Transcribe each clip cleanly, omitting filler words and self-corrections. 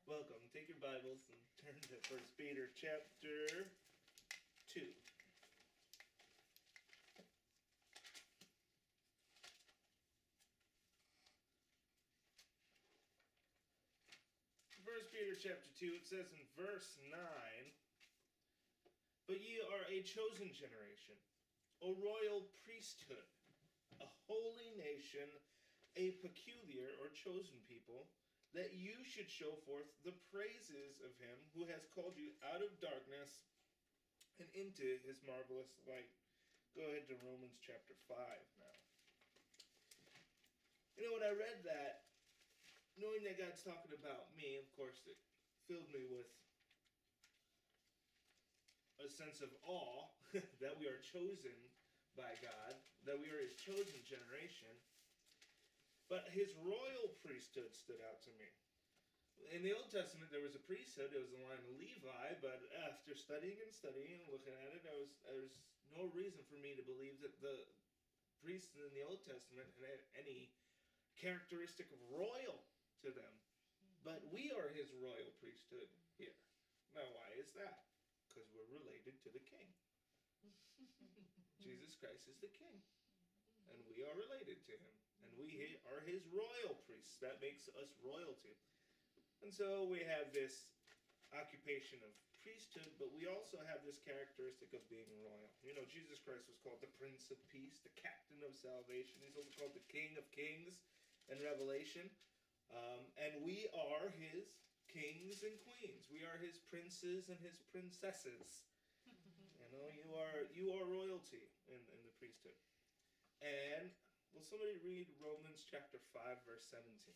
Welcome. Take your Bibles and turn to 1 Peter chapter 2. First Peter chapter 2, it says in verse 9, "But ye are a chosen generation, a royal priesthood, a holy nation, a peculiar or chosen people, that you should show forth the praises of him who has called you out of darkness and into his marvelous light." Go ahead to Romans chapter 5 now. You know, when I read that, knowing that God's talking about me, of course, it filled me with a sense of awe that we are chosen by God, that we are his chosen generation. But his royal priesthood stood out to me. In the Old Testament, there was a priesthood. It was the line of Levi, but after studying and looking at it, there was no reason for me to believe that the priests in the Old Testament had any characteristic of royal to them. But we are his royal priesthood here. Now, why is that? Because we're related to the king. Jesus Christ is the king. And we are related to him. And we are his royal priests. That makes us royalty. And so we have this occupation of priesthood, but we also have this characteristic of being royal. You know, Jesus Christ was called the Prince of Peace, the Captain of Salvation. He's also called the King of Kings in Revelation. And we are his kings and queens. We are his princes and his princesses. You know, you are royalty in the priesthood. And will somebody read Romans chapter 5, verse 17?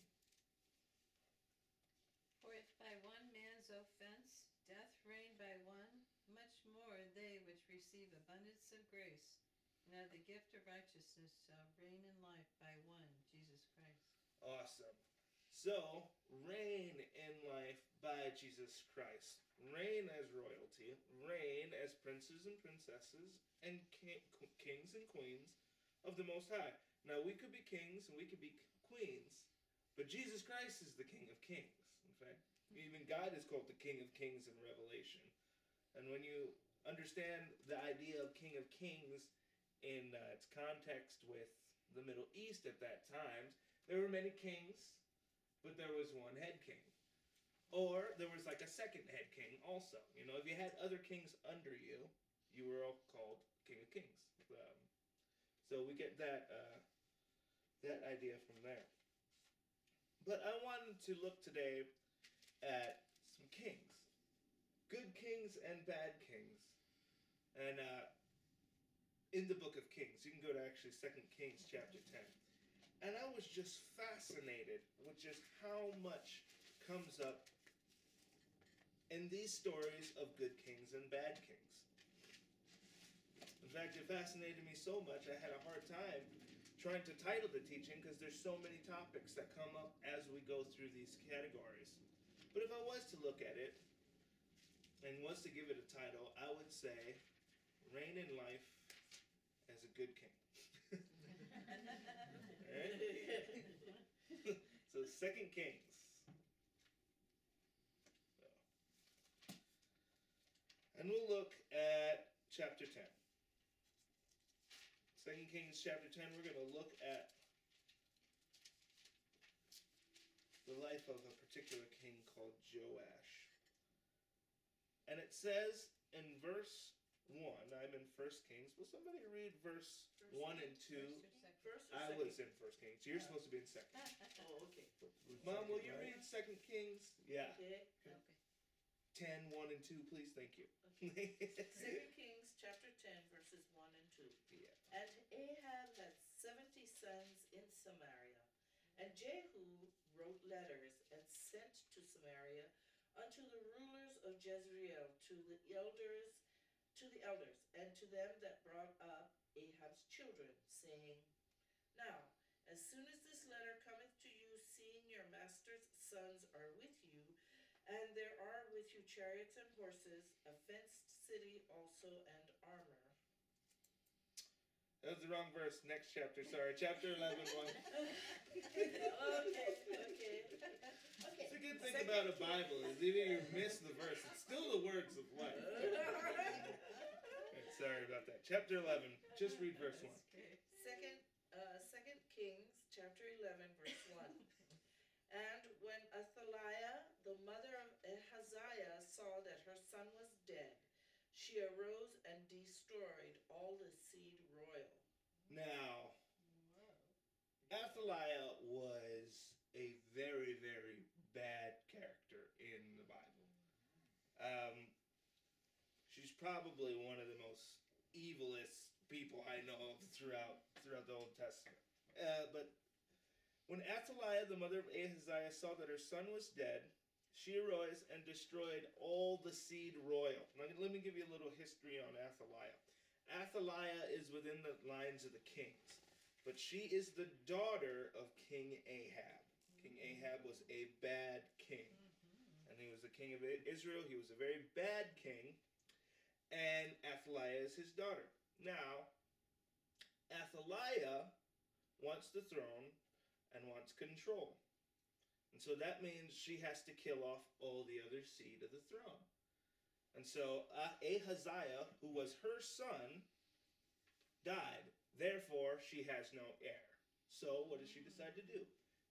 For if by one man's offense death reigned by one, much more they which receive abundance of grace and of the gift of righteousness shall reign in life by one, Jesus Christ. Awesome. So, reign in life by Jesus Christ. Reign as royalty. Reign as princes and princesses and kings and queens of the Most High. Now, we could be kings and we could be queens, but Jesus Christ is the King of Kings. In fact, even God is called the King of Kings in Revelation. And when you understand the idea of King of Kings in its context with the Middle East at that time, there were many kings, but there was one head king. Or there was like a second head king also. You know, if you had other kings under you, you were all called King of Kings. So we get that idea from there. But I wanted to look today at some kings. Good kings and bad kings. And in the book of Kings, you can go to actually 2 Kings chapter 10. And I was just fascinated with just how much comes up in these stories of good kings and bad kings. In fact, it fascinated me so much, I had a hard time trying to title the teaching because there's so many topics that come up as we go through these categories. But if I was to look at it and was to give it a title, I would say, Reign in Life as a Good King. Right? So 2 Kings. And we'll look at chapter 10. 2 Kings chapter 10, we're going to look at the life of a particular king called Joash. And it says in verse 1, I'm in 1 Kings. Will somebody read verse 1 and 2? First or I second? was in 1 Kings. You're supposed to be in 2. Oh, okay. Mom, will you read 2 Kings? Yeah. Okay. 10, 1 and 2, please. Thank you. Okay. 2 Kings chapter 10, verses 1 and 2. Yeah. And Ahab had 70 sons in Samaria. And Jehu wrote letters and sent to Samaria unto the rulers of Jezreel, to the elders, and to them that brought up Ahab's children, saying, Now, as soon as this letter cometh to you, seeing your master's sons are with you, and there are with you chariots and horses, a fenced city also, and armor. That was the wrong verse. Next chapter. Sorry. Chapter 11, 1. Okay. It's a good thing about a Bible is even if you miss the verse, it's still the words of life. Right, sorry about that. Chapter 11. Just read verse 1. Second Kings, chapter 11, verse 1. And when Athaliah, the mother of Ahaziah, saw that her son was dead, she arose and destroyed all the seed royal. Now, Athaliah was a very, very bad character in the Bible. She's probably one of the most evilest people I know of throughout the Old Testament. But when Athaliah, the mother of Ahaziah, saw that her son was dead, she arose and destroyed all the seed royal. Now, let me give you a little history on Athaliah. Athaliah is within the lines of the kings, but she is the daughter of King Ahab. King Ahab was a bad king, and he was the king of Israel. He was a very bad king, and Athaliah is his daughter. Now, Athaliah wants the throne and wants control. And so that means she has to kill off all the other seed of the throne. And so Ahaziah, who was her son, died. Therefore, she has no heir. So what does she decide to do?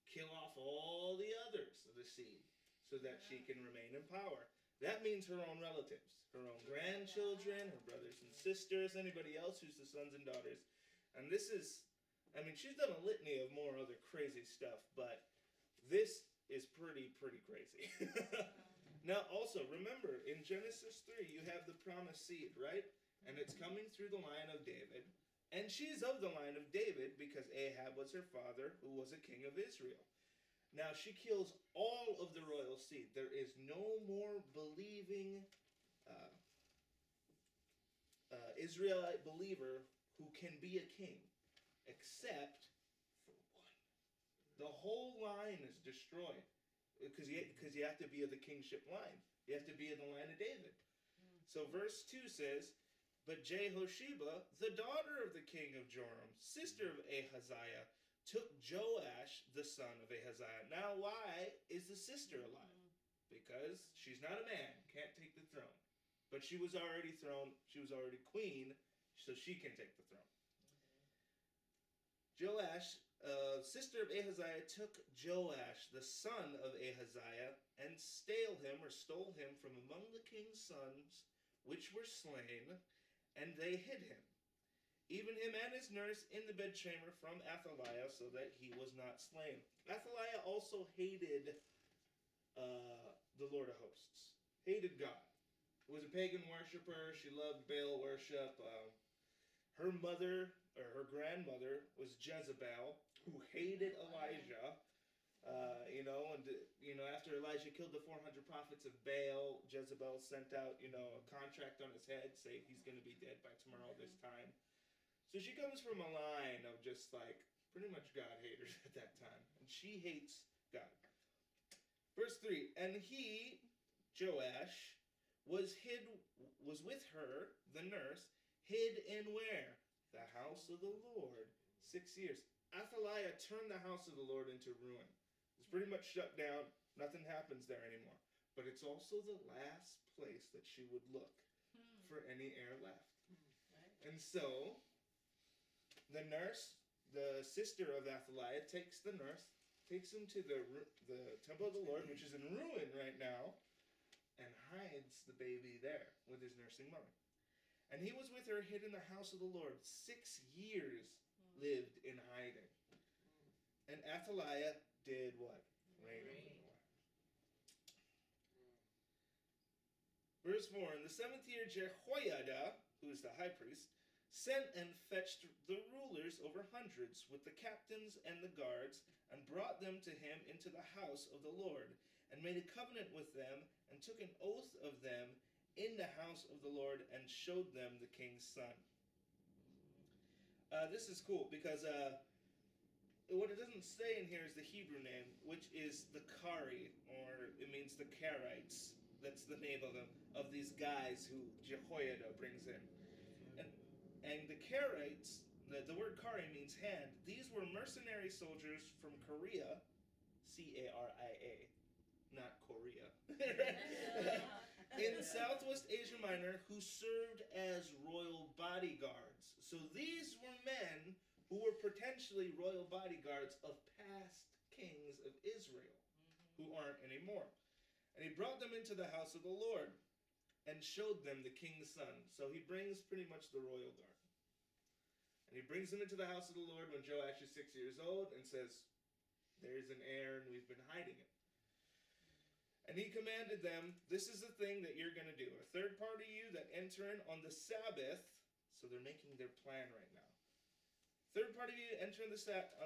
Kill off all the others of the seed so that she can remain in power. That means her own relatives, her own grandchildren, her brothers and sisters, anybody else who's the sons and daughters. And this is, I mean, she's done a litany of more other crazy stuff, but this is pretty crazy. Now, also, remember, in Genesis 3, you have the promised seed, right? And it's coming through the line of David. And she's of the line of David because Ahab was her father, who was a king of Israel. Now, she kills all of the royal seed. There is no more believing Israelite believer who can be a king, except for one. The whole line is destroyed because you have to be of the kingship line. You have to be in the line of David. So verse 2 says, but Jehosheba, the daughter of the king of Joram, sister of Ahaziah, took Joash, the son of Ahaziah. Now, why is the sister alive? Because she's not a man, can't take the throne. But she was already queen, so she can take the throne. Joash, sister of Ahaziah, took Joash, the son of Ahaziah, and stole him from among the king's sons, which were slain, and they hid him, even him and his nurse, in the bedchamber from Athaliah, so that he was not slain. Athaliah also hated the Lord of hosts, hated God. Was a pagan worshiper. She loved Baal worship. Her mother, or her grandmother, was Jezebel, who hated Elijah. After Elijah killed the 400 prophets of Baal, Jezebel sent out, a contract on his head, say he's going to be dead by tomorrow this time. So she comes from a line of just pretty much God haters at that time. And she hates God. Verse 3, and he, Joash, was with her, the nurse, hid in where? The house of the Lord, 6 years. Athaliah turned the house of the Lord into ruin. It's pretty much shut down. Nothing happens there anymore. But it's also the last place that she would look for any heir left. And so, the nurse, the sister of Athaliah, takes him to the temple of the Lord, which is in ruin right now, and hides the baby there with his nursing mother. And he was with her hid in the house of the Lord. 6 years lived in hiding. And Athaliah did what? Reign over the land. Verse 4, in the 7th year, Jehoiada, who is the high priest, sent and fetched the rulers over hundreds with the captains and the guards, and brought them to him into the house of the Lord, and made a covenant with them, and took an oath of them in the house of the Lord, and showed them the king's son. This is cool, because what it doesn't say in here is the Hebrew name, which is the Kari, or it means the Karites. That's the name of them, of these guys who Jehoiada brings in. And the Karites, the word Kari means hand. These were mercenary soldiers from Korea, Caria, not Korea, in Southwest Asia Minor who served as royal bodyguards. So these were men who were potentially royal bodyguards of past kings of Israel, who aren't anymore. And he brought them into the house of the Lord and showed them the king's son. So he brings pretty much the royal guard. And he brings them into the house of the Lord when Joash is 6 years old and says, there's an heir and we've been hiding it. And he commanded them, this is the thing that you're going to do. A third part of you that enter in on the Sabbath, so they're making their plan right now. Third part of you that enter on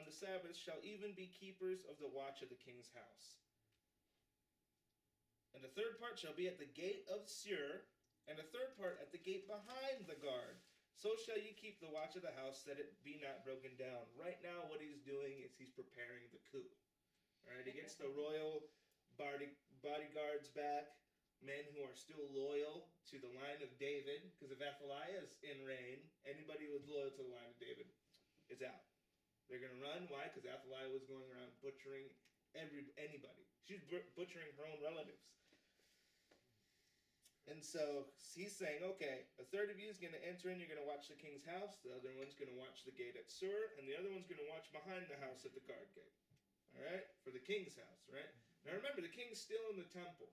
the Sabbath shall even be keepers of the watch of the king's house. And the third part shall be at the gate of Sur, and the third part at the gate behind the guard. So shall you keep the watch of the house, that it be not broken down. Right now what he's doing is he's preparing the coup. All right, he gets the royal bodyguards back, men who are still loyal to the line of David, because if Athaliah is in reign, anybody who was loyal to the line of David is out. They're going to run. Why? Because Athaliah was going around butchering anybody. She's butchering her own relatives. And so he's saying, okay, a third of you is going to enter in, you're going to watch the king's house, the other one's going to watch the gate at Sur, and the other one's going to watch behind the house at the guard gate. All right? For the king's house, right? Now remember, the king's still in the temple.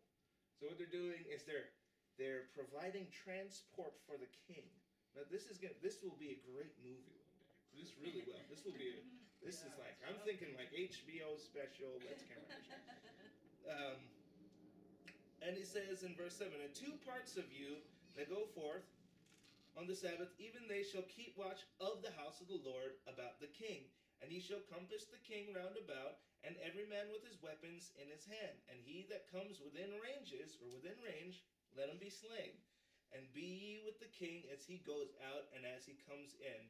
So what they're doing is they're providing transport for the king. Now this will be a great movie one day. This really will. This is like, I'm thinking like HBO special, let's camera. And he says in verse 7, and 2 parts of you that go forth on the Sabbath, even they shall keep watch of the house of the Lord about the king. And he shall compass the king round about, and every man with his weapons in his hand. And he that comes within range, let him be slain. And be ye with the king as he goes out and as he comes in.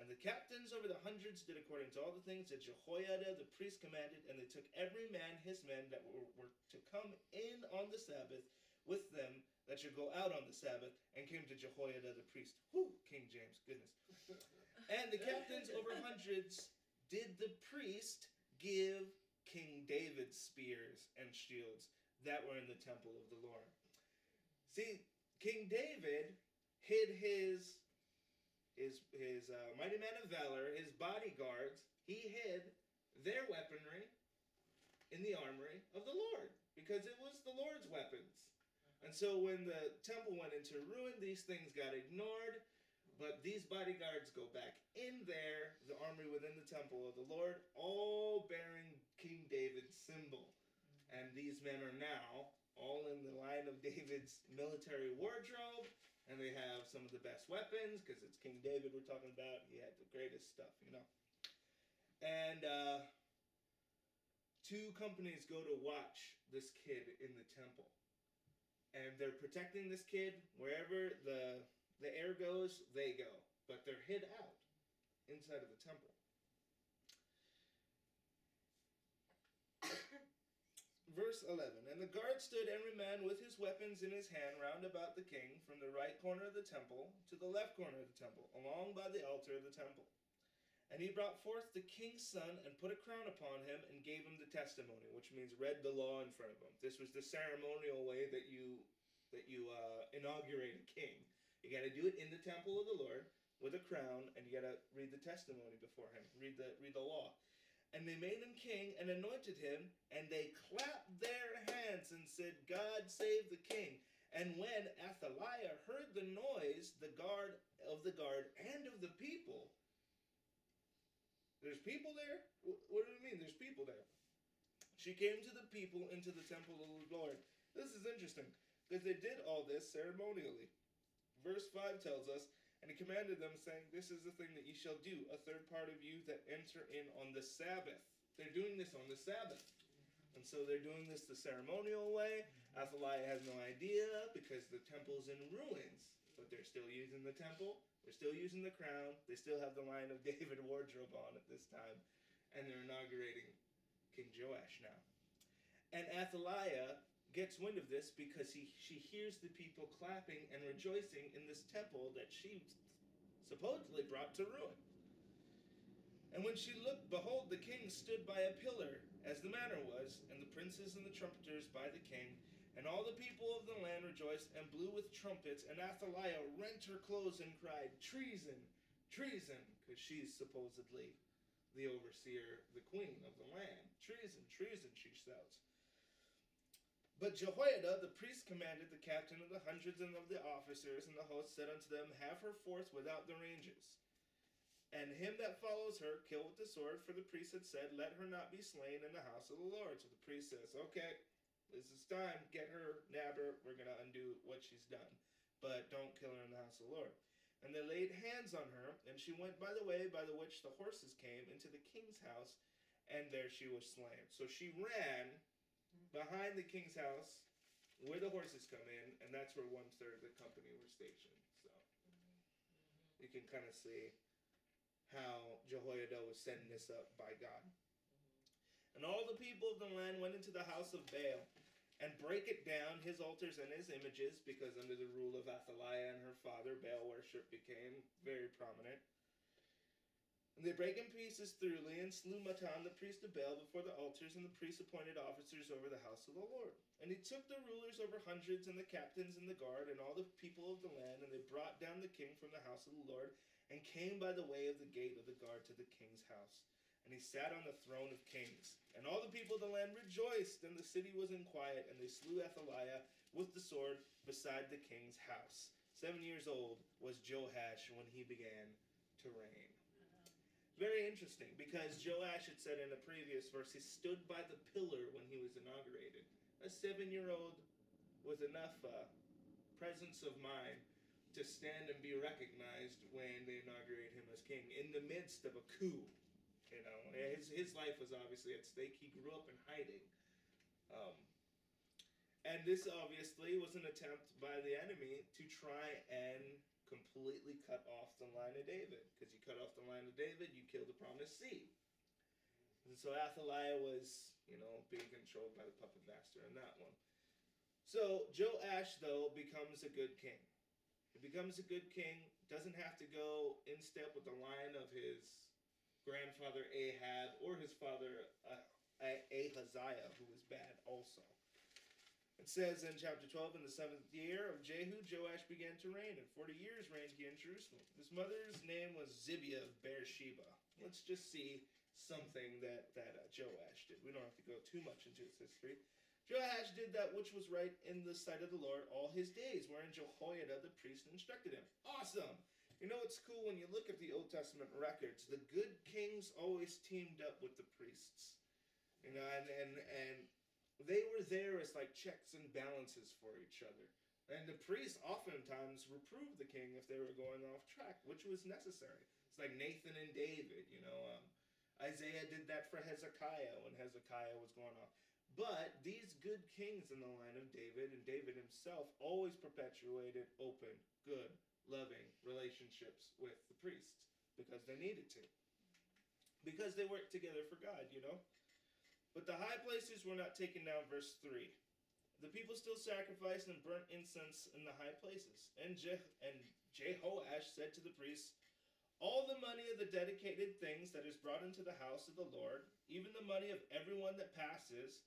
And the captains over the hundreds did according to all the things that Jehoiada the priest commanded, and they took every man his men that were to come in on the Sabbath with them that should go out on the Sabbath, and came to Jehoiada the priest. Whew, King James, goodness. And the captains over hundreds did the priest give King David spears and shields that were in the temple of the Lord. See, King David hid his mighty man of valor, his bodyguards, he hid their weaponry in the armory of the Lord, because it was the Lord's weapons. And so when the temple went into ruin, these things got ignored, but these bodyguards go back in there, the armory within the temple of the Lord, all bearing King David's symbol. And these men are now all in the line of David's military wardrobe, and they have some of the best weapons, because it's King David we're talking about. He had the greatest stuff, you know. And 2 companies go to watch this kid in the temple. And they're protecting this kid. Wherever the air goes, they go. But they're hid out inside of the temple. Verse 11, and the guard stood every man with his weapons in his hand round about the king, from the right corner of the temple to the left corner of the temple, along by the altar of the temple. And he brought forth the king's son, and put a crown upon him, and gave him the testimony, which means read the law in front of him. This was the ceremonial way that you inaugurate a king. You got to do it in the temple of the Lord with a crown, and you got to read the testimony before him, read the law. And they made him king and anointed him, and they clapped their hands and said, God save the king. And when Athaliah heard the noise, the guard and of the people, there's people there? What do you mean there's people there? She came to the people into the temple of the Lord. This is interesting, because they did all this ceremonially. Verse 5 tells us, and he commanded them, saying, this is the thing that ye shall do, a third part of you that enter in on the Sabbath. They're doing this on the Sabbath. And so they're doing this the ceremonial way. Athaliah has no idea, because the temple's in ruins. But they're still using the temple. They're still using the crown. They still have the line of David wardrobe on at this time. And they're inaugurating King Joash now. And Athaliah gets wind of this because she hears the people clapping and rejoicing in this temple that she supposedly brought to ruin. And when she looked, behold, the king stood by a pillar, as the manner was, and the princes and the trumpeters by the king. And all the people of the land rejoiced and blew with trumpets. And Athaliah rent her clothes and cried, "Treason, treason," because she's supposedly the overseer, the queen of the land. "Treason, treason," she shouts. But Jehoiada the priest commanded the captain of the hundreds and of the officers, and the host said unto them, "Have her forth without the ranges. And him that follows her, kill with the sword, for the priest had said, Let her not be slain in the house of the Lord." So the priest says, "Okay, this is time. Get her, nab her. We're going to undo what she's done. But don't kill her in the house of the Lord." And they laid hands on her, and she went by the way by the which the horses came into the king's house, and there she was slain. So she ran behind the king's house where the horses come in, and that's where 1/3 of the company were stationed. So you can kind of see how Jehoiada was setting this up by God. "And all the people of the land went into the house of Baal, and break it down, his altars and his images," because under the rule of Athaliah and her father, Baal worship became very prominent. "And they brake in pieces thoroughly, and slew Mattan the priest of Baal before the altars, and the priests appointed officers over the house of the Lord. And he took the rulers over hundreds, and the captains, and the guard, and all the people of the land, and they brought down the king from the house of the Lord, and came by the way of the gate of the guard to the king's house. And he sat on the throne of kings. And all the people of the land rejoiced, and the city was in quiet, and they slew Athaliah with the sword beside the king's house. 7 years old was Joash when he began to reign." Very interesting, because Joash had said in a previous verse, he stood by the pillar when he was inaugurated. A 7-year-old with enough presence of mind to stand and be recognized when they inaugurate him as king in the midst of a coup. You know, his life was obviously at stake. He grew up in hiding. And this obviously was an attempt by the enemy to try and completely cut off the line of David. Because you cut off the line of David, you kill the promised seed. And so Athaliah was, being controlled by the puppet master in that one. So Joash, though, becomes a good king. He becomes a good king, doesn't have to go in step with the line of his grandfather Ahab or his father Ahaziah, who was bad also. It says in chapter 12, "In the 7th year of Jehu, Joash began to reign, and 40 years reigned he in Jerusalem. His mother's name was Zibiah of Beersheba." Let's just see something that Joash did. We don't have to go too much into his history. "Joash did that which was right in the sight of the Lord all his days, wherein Jehoiada the priest instructed him." Awesome! It's cool when you look at the Old Testament records. The good kings always teamed up with the priests. And they were there as like checks and balances for each other. And the priests oftentimes reproved the king if they were going off track, which was necessary. It's like Nathan and David, Isaiah did that for Hezekiah when Hezekiah was going off. But these good kings in the line of David, and David himself, always perpetuated open, good, loving relationships with the priests because they needed to. Because they worked together for God, But the high places were not taken down, verse 3. "The people still sacrificed and burnt incense in the high places. And Jehoash said to the priests, All the money of the dedicated things that is brought into the house of the Lord, even the money of everyone that passes,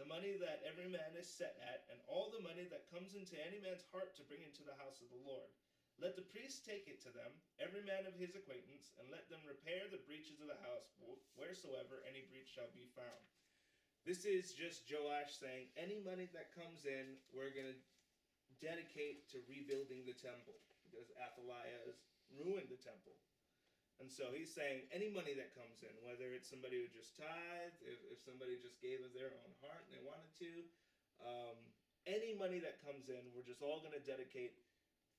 the money that every man is set at, and all the money that comes into any man's heart to bring into the house of the Lord. Let the priests take it to them, every man of his acquaintance, and let them repair the breaches of the house, wheresoever any breach shall be found." This is just Joash saying, any money that comes in, we're going to dedicate to rebuilding the temple, because Athaliah has ruined the temple. And so he's saying, any money that comes in, whether it's somebody who just tithed, if somebody just gave of their own heart and they wanted to, any money that comes in, we're just all going to dedicate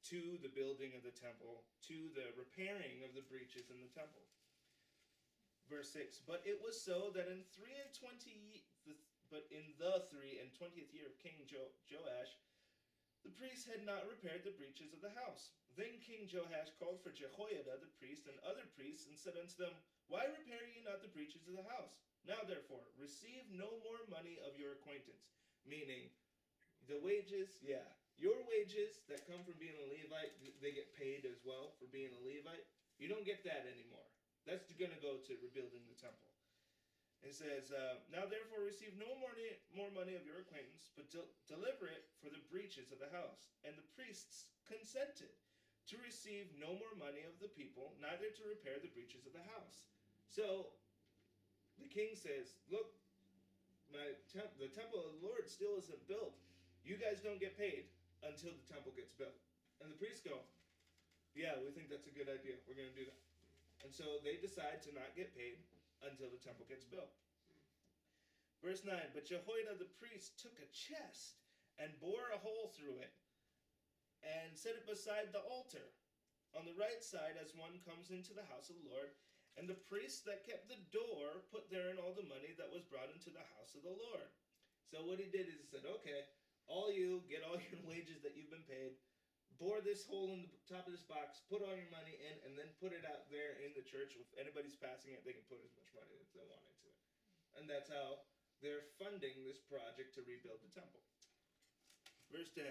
to the building of the temple, to the repairing of the breaches in the temple. Verse 6, "But it was so that in the 3 and 20th year of King Joash, the priests had not repaired the breaches of the house. Then King Joash called for Jehoiada the priest and other priests, and said unto them, Why repair ye not the breaches of the house? Now therefore, receive no more money of your acquaintance." Meaning, the wages, your wages that come from being a Levite, they get paid as well for being a Levite. You don't get that anymore. That's going to go to rebuilding the temple. It says, now therefore receive no more money of your acquaintance, but deliver it for the breaches of the house. And the priests consented to receive no more money of the people, neither to repair the breaches of the house. So the king says, look, the temple of the Lord still isn't built. You guys don't get paid until the temple gets built. And the priests go, yeah, we think that's a good idea. We're going to do that. And so they decide to not get paid until the temple gets built. Verse 9, but Jehoiada the priest took a chest and bore a hole through it and set it beside the altar on the right side as one comes into the house of the Lord. And the priests that kept the door put therein all the money that was brought into the house of the Lord. So what he did is he said, okay, all you, get all your wages that you've been paid, bore this hole in the top of this box, put all your money in, and then put it out there in the church. If anybody's passing it, they can put as much money as they want into it. And that's how they're funding this project to rebuild the temple. Verse 10,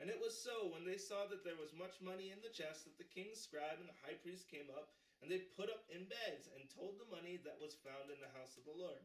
and it was so when they saw that there was much money in the chest that the king's scribe and the high priest came up, and they put up in bags and told the money that was found in the house of the Lord.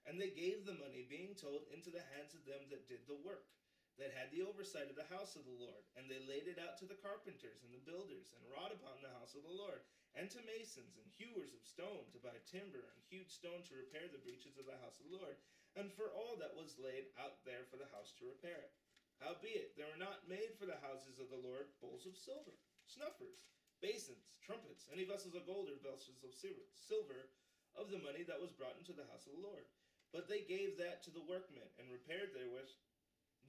And they gave the money, being told, into the hands of them that did the work, that had the oversight of the house of the Lord. And they laid it out to the carpenters and the builders, and wrought upon the house of the Lord, and to masons and hewers of stone to buy timber, and hewed stone to repair the breaches of the house of the Lord, and for all that was laid out there for the house to repair it. Howbeit, there were not made for the houses of the Lord bowls of silver, snuffers, basins, trumpets, any vessels of gold or vessels of silver, of the money that was brought into the house of the Lord. But they gave that to the workmen, and repaired therewith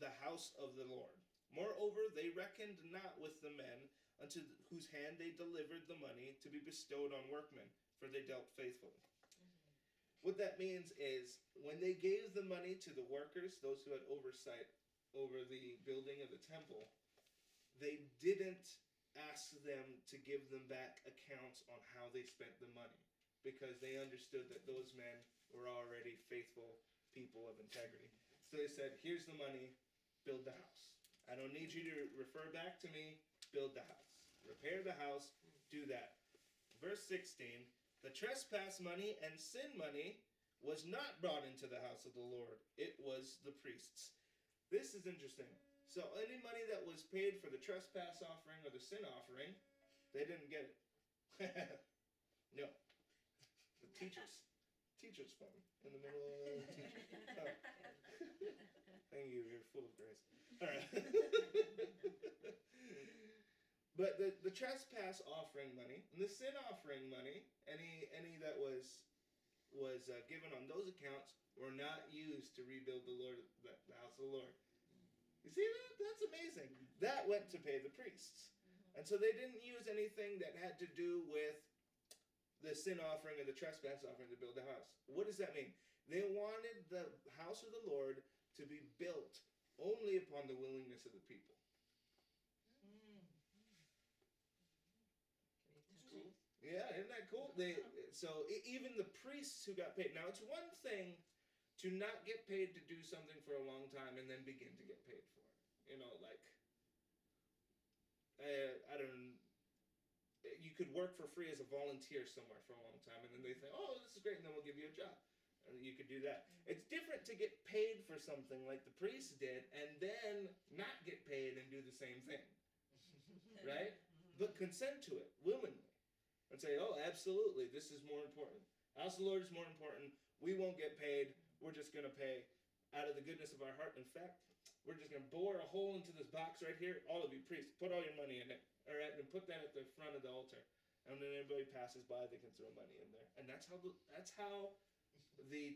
the house of the Lord. Moreover, they reckoned not with the men unto whose hand they delivered the money to be bestowed on workmen, for they dealt faithfully. What that means is, when they gave the money to the workers, those who had oversight over the building of the temple, they didn't ask them to give them back accounts on how they spent the money, because they understood that those men were already faithful people of integrity. So they said, here's the money, build the house. I don't need you to refer back to me, build the house. Repair the house, do that. Verse 16, the trespass money and sin money was not brought into the house of the Lord. It was the priests. This is interesting. So any money that was paid for the trespass offering or the sin offering, they didn't get it. No. The teacher's fun in the middle of the teacher. Oh. Thank you, you're full of grace. All right. But the trespass offering money and the sin offering money, any that was given on those accounts, were not used to rebuild the house of the Lord. You see that? That's amazing. That went to pay the priests. And so they didn't use anything that had to do with the sin offering or the trespass offering to build the house. What does that mean? They wanted the house of the Lord to be built only upon the willingness of the people. Yeah, isn't that cool? Even the priests who got paid. Now, it's one thing to not get paid to do something for a long time and then begin to get paid for it. You know, like, I don't know, you could work for free as a volunteer somewhere for a long time, and then they think, oh, this is great, and then we'll give you a job. And you could do that. It's different to get paid for something like the priests did, and then not get paid and do the same thing. Right? But consent to it, willingly. And say, oh, absolutely, this is more important. House of the Lord is more important. We won't get paid. We're just going to pay out of the goodness of our heart. In fact, we're just going to bore a hole into this box right here. All of you priests, put all your money in it. All right, and put that at the front of the altar. And then everybody passes by, they can throw money in there. And that's how the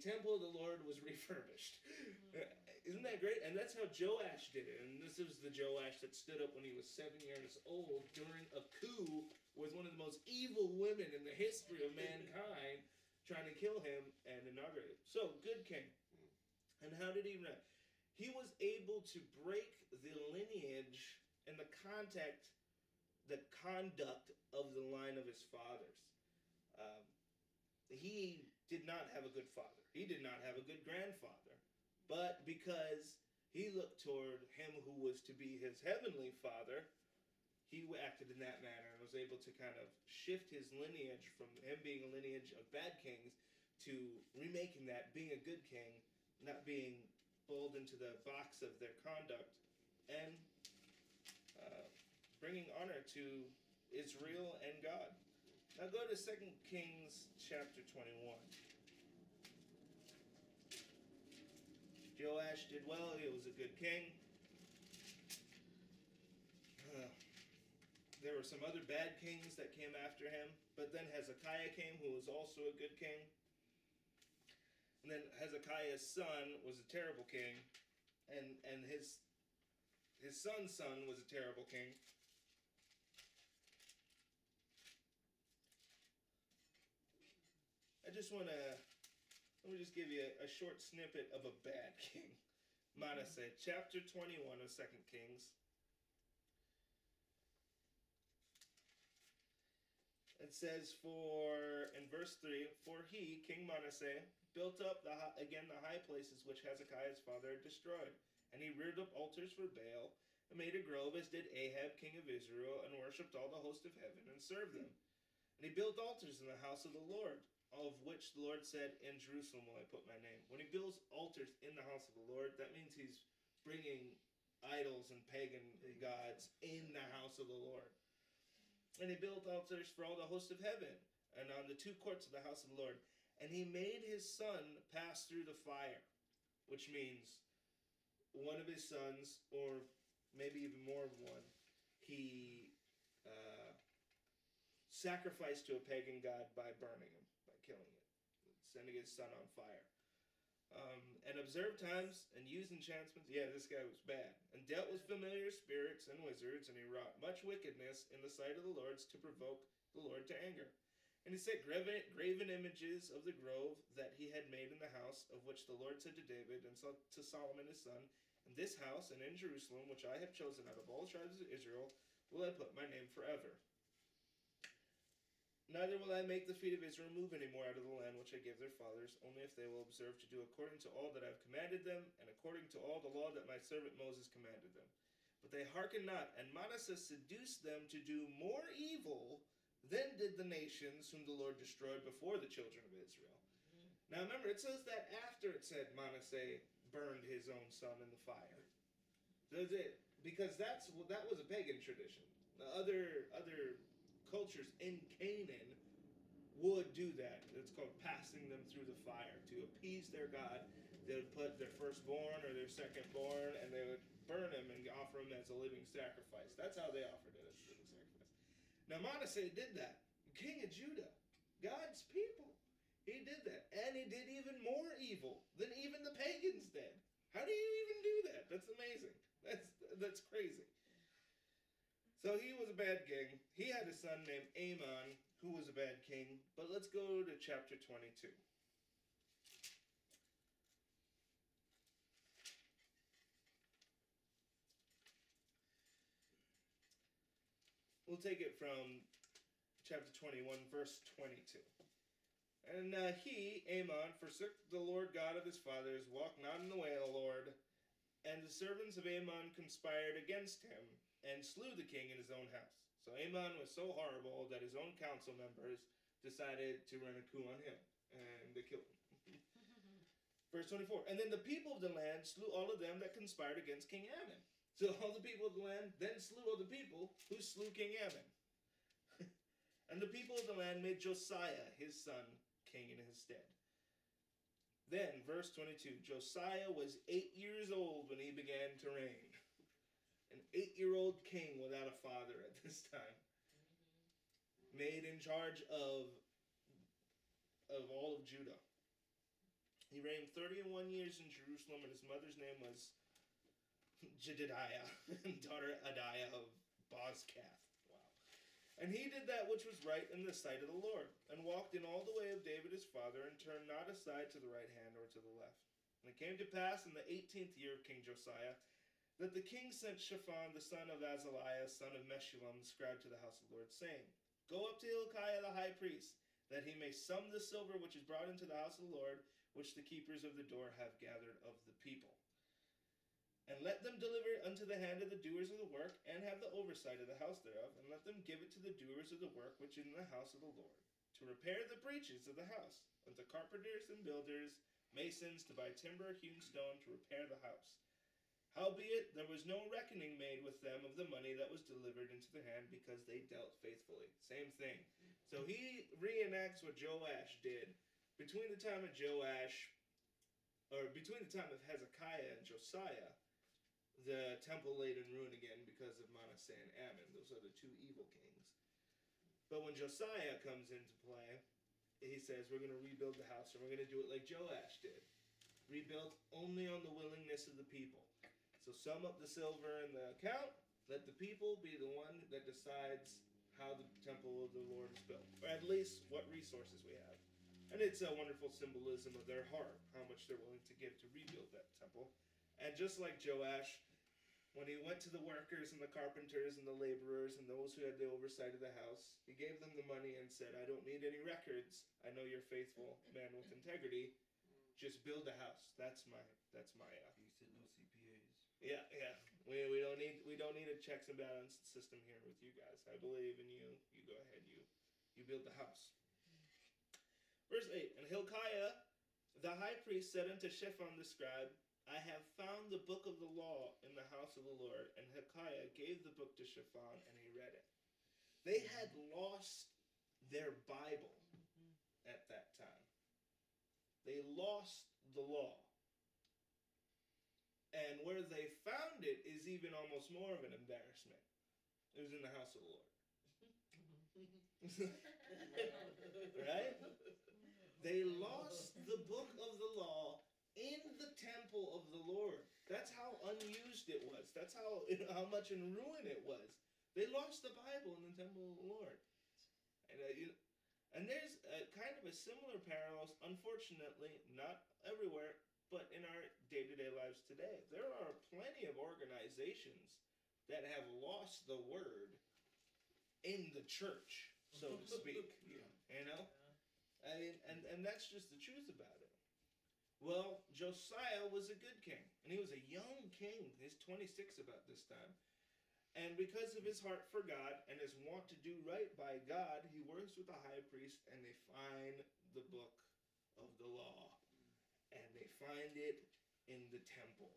temple of the Lord was refurbished. Isn't that great? And that's how Joash did it. And this is the Joash that stood up when he was 7 years old during a coup with one of the most evil women in the history of mankind, trying to kill him and inaugurate it. So, good king. And how did he run? He was able to break the lineage and the conduct of the line of his fathers. He did not have a good father. He did not have a good grandfather. But because he looked toward him who was to be his heavenly father, he acted in that manner and was able to kind of shift his lineage from him being a lineage of bad kings to remaking that, being a good king, not being bold into the box of their conduct, and bringing honor to Israel and God. Now go to 2 Kings chapter 21. Joash did well. He was a good king. There were some other bad kings that came after him, but then Hezekiah came, who was also a good king. And then Hezekiah's son was a terrible king, and his son's son was a terrible king. Let me just give you a short snippet of a bad king. Manasseh, chapter 21 of 2 Kings. It says in verse 3, for he, King Manasseh, built up again the high places which Hezekiah's father had destroyed. And he reared up altars for Baal, and made a grove as did Ahab, king of Israel, and worshipped all the host of heaven, and served them. And he built altars in the house of the Lord, of which the Lord said, in Jerusalem will I put my name. When he builds altars in the house of the Lord, that means he's bringing idols and pagan gods in the house of the Lord. And he built altars for all the host of heaven, and on the two courts of the house of the Lord. And he made his son pass through the fire, which means one of his sons, or maybe even more of one, he sacrificed to a pagan god by burning him, by killing it, sending his son on fire. And observed times and used enchantments. Yeah, this guy was bad. And dealt with familiar spirits and wizards, and he wrought much wickedness in the sight of the Lord to provoke the Lord to anger. And he set graven images of the grove that he had made in the house, of which the Lord said to David and to Solomon his son, in this house and in Jerusalem, which I have chosen out of all tribes of Israel, will I put my name forever. Neither will I make the feet of Israel move any more out of the land which I gave their fathers, only if they will observe to do according to all that I have commanded them, and according to all the law that my servant Moses commanded them. But they hearkened not, and Manasseh seduced them to do more evil than did the nations whom the Lord destroyed before the children of Israel. Now remember, it says that after it said Manasseh burned his own son in the fire. Because that was a pagan tradition. The other cultures in Canaan would do that. It's called passing them through the fire to appease their god. They would put their firstborn or their secondborn, and they would burn him and offer him as a living sacrifice. That's how they offered it as a living sacrifice. Now Manasseh did that. King of Judah, God's people. He did that. And he did even more evil than even the pagans did. How do you even do that? That's amazing. That's crazy. So he was a bad king. He had a son named Amon, who was a bad king. But let's go to chapter 22. We'll take it from chapter 21, verse 22. And he, Amon, forsook the Lord God of his fathers, walked not in the way of the Lord. And the servants of Amon conspired against him, and slew the king in his own house. So Amon was so horrible that his own council members decided to run a coup on him, and they killed him. Verse 24, and then the people of the land slew all of them that conspired against King Ammon. So all the people of the land then slew all the people who slew King Ammon. And the people of the land made Josiah, his son, king in his stead. Then, verse 22, Josiah was 8 years old when he began to reign. An 8-year-old king without a father at this time. Made in charge of all of Judah. He reigned 31 years in Jerusalem, and his mother's name was Jedidiah, daughter Adiah of Bozkath. Wow. And he did that which was right in the sight of the Lord, and walked in all the way of David his father, and turned not aside to the right hand or to the left. And it came to pass in the 18th year of King Josiah, that the king sent Shaphan the son of Azaliah, son of Meshullam, the scribe, to the house of the Lord, saying, Go up to Hilkiah the high priest, that he may sum the silver which is brought into the house of the Lord, which the keepers of the door have gathered of the people. And let them deliver it unto the hand of the doers of the work, and have the oversight of the house thereof, and let them give it to the doers of the work which is in the house of the Lord. to repair the breaches of the house, unto carpenters and builders, masons to buy timber, hewn stone to repair the house. Howbeit, there was no reckoning made with them of the money that was delivered into their hand, because they dealt faithfully. Same thing. So he reenacts what Joash did. Between the time of Hezekiah and Josiah, the temple laid in ruin again because of Manasseh and Ammon. Those are the two evil kings. But when Josiah comes into play, he says, we're going to rebuild the house, and we're going to do it like Joash did. Rebuilt only on the willingness of the people. So sum up the silver in the account. Let the people be the one that decides how the temple of the Lord is built, or at least what resources we have. And it's a wonderful symbolism of their heart, how much they're willing to give to rebuild that temple. And just like Joash, when he went to the workers and the carpenters and the laborers and those who had the oversight of the house, he gave them the money and said, I don't need any records. I know you're faithful, man with integrity. Just build a house. That's my. He said no CPAs. Yeah. We don't need a checks and balance system here with you guys. I believe in you. You go ahead. You build the house. Verse 8. And Hilkiah the high priest said unto Shaphan the scribe, I have found the book of the law in the house of the Lord. And Hilkiah gave the book to Shaphan, and he read it. They had lost their Bible at that time. They lost the law. And where they found it is even almost more of an embarrassment. It was in the house of the Lord. Right? They lost the book of the law in the temple of the Lord. That's how unused it was. That's how much in ruin it was. They lost the Bible in the temple of the Lord. And there's kind of a similar parallel, unfortunately, not everywhere, but in our day-to-day lives today. There are plenty of organizations that have lost the word in the church, so to speak. You know? I mean, and that's just the truth about it. Well, Josiah was a good king, and he was a young king. He's 26 about this time. And because of his heart for God and his want to do right by God, he works with the high priest, and they find the book of the law. And they find it in the temple.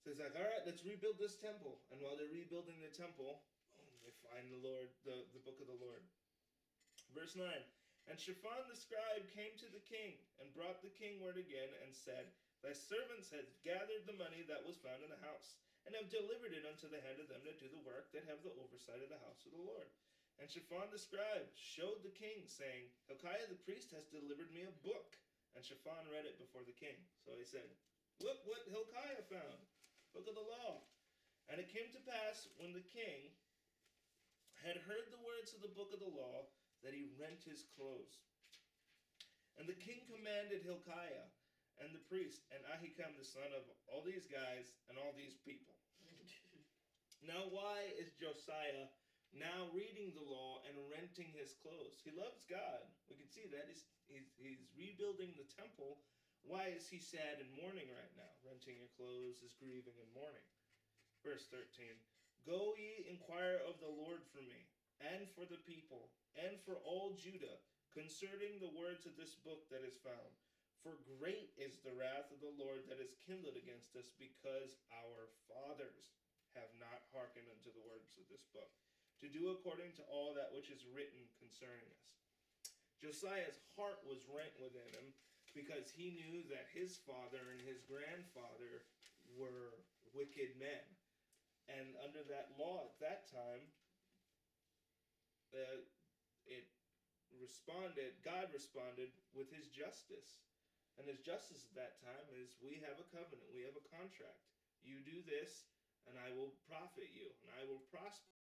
So it's like, all right, let's rebuild this temple. And while they're rebuilding the temple, they find the Lord, the book of the Lord. Verse 9. And Shaphan the scribe came to the king, and brought the king word again, and said, Thy servants have gathered the money that was found in the house, and have delivered it unto the hand of them that do the work, that have the oversight of the house of the Lord. And Shaphan the scribe showed the king, saying, Hilkiah the priest has delivered me a book. And Shaphan read it before the king. So he said, Look what Hilkiah found, book of the law. And it came to pass, when the king had heard the words of the book of the law, that he rent his clothes. And the king commanded Hilkiah and the priest and Ahikam the son of all these guys and all these people. Now why is Josiah now reading the law and renting his clothes? He loves God. We can see that. He's rebuilding the temple. Why is he sad and mourning right now? Renting your clothes is grieving and mourning. Verse 13. Go ye inquire of the Lord for me, and for the people, and for all Judah, concerning the words of this book that is found. For great is the wrath of the Lord that is kindled against us, because our fathers have not hearkened unto the words of this book, to do according to all that which is written concerning us. Josiah's heart was rent within him, because he knew that his father and his grandfather were wicked men. And under that law at that time, God responded with his justice. And his justice at that time is, we have a covenant, we have a contract. You do this, and I will profit you, and I will prosper